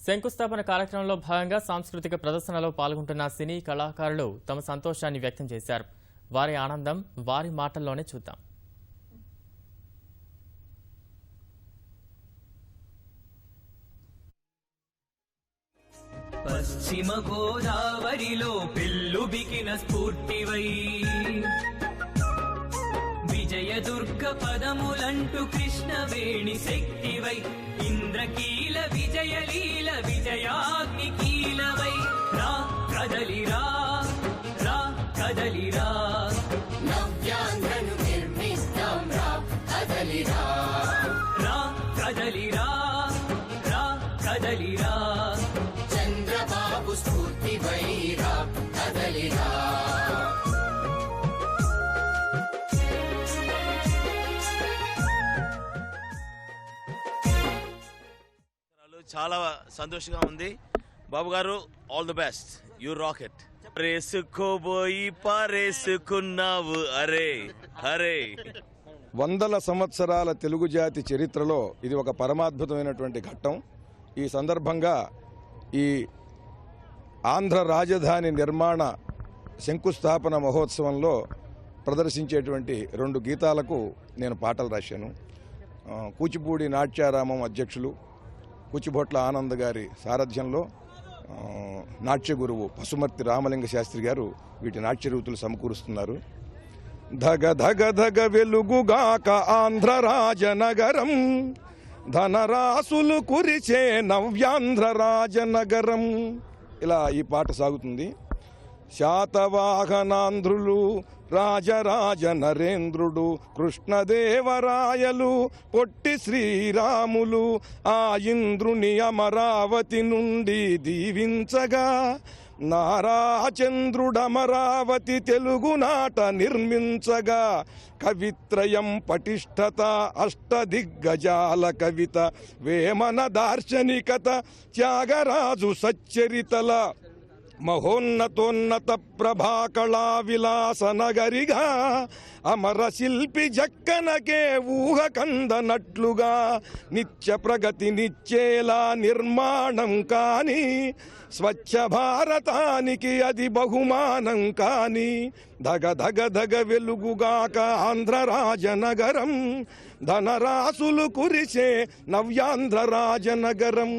శంకుస్థాపన కార్యక్రమంలో భాగంగా సాంస్కృతిక ప్రదర్శనలో పాల్గొంటున్న సినీ కళాకారులు తమ సంతోషాన్ని వ్యక్తం చేశారు. వారి ఆనందం వారి మాటల్లోనే చూద్దాం. పశ్చిమ గోదావరిలో పెళ్ళుబికిన స్ఫూర్తివై విజయదుర్గ పదములంటూ కృష్ణవేణి శక్తివై ఇంద్రకీల విజయలీల విజయాగ్ని కీలవై రా కదలిరా రా కదలిరా నవ్యాంధ్రను నిర్మిస్తాం రా కదలిరా రా కదలిరా రా కదలిరా చంద్రబాబు స్ఫూర్తివై రా కదలిరా చాలా సంతోషంగా ఉంది. బాబు గారు all the best, you rocket. రేసుకోబోయి పారేసుకున్నావు అరే హరే. వందల సంవత్సరాల తెలుగు జాతి చరిత్రలో ఇది ఒక పరమాద్భుతమైనటువంటి ఘట్టం. ఈ సందర్భంగా ఈ ఆంధ్ర రాజధాని నిర్మాణ శంకుస్థాపన మహోత్సవంలో ప్రదర్శించేటువంటి 2 గీతాలకు నేను పాటలు రాశాను. కూచిపూడి నాట్యారామం అధ్యక్షులు కూచిభొట్ల ఆనంద్ గారి సారథ్యంలో నాట్య గురువు పసుమర్తి రామలింగ శాస్త్రి గారు వీటి నాట్య రీతులు సమకూరుస్తున్నారు. ధగ ధగ ధగ వెలుగుగాక ఆంధ్ర రాజనగరం, ధనరాసులు కురిచే నవ్యాంధ్ర రాజనగరం. ఇలా ఈ పాట సాగుతుంది. శాతవాహనాంధ్రులు రాజరాజ నరేంద్రుడు కృష్ణదేవరాయలు పొట్టి శ్రీరాములు ఆ ఇంద్రుని అమరావతి నుండి దీవించగా, నారాచంద్రుడమరావతి తెలుగునాట నిర్మించగా, కవిత్రయం పటిష్టత అష్టదిగ్గజాల కవిత వేమన దార్శనికత త్యాగరాజు సచ్చరితల మహోన్నతోన్నత ప్రభాకళా విలాస నగరిగా, అమర శిల్పి జక్కనకే ఊహ కందనట్లుగా నిత్య ప్రగతి నిచ్చేలా నిర్మాణం కాని, స్వచ్ఛ భారతానికి అది బహుమానం కాని, ధగ ధగ ధగ వెలుగుగాక ఆంధ్ర రాజనగరం, ధనరాసులు కురిసే నవ్యాంధ్ర రాజనగరం.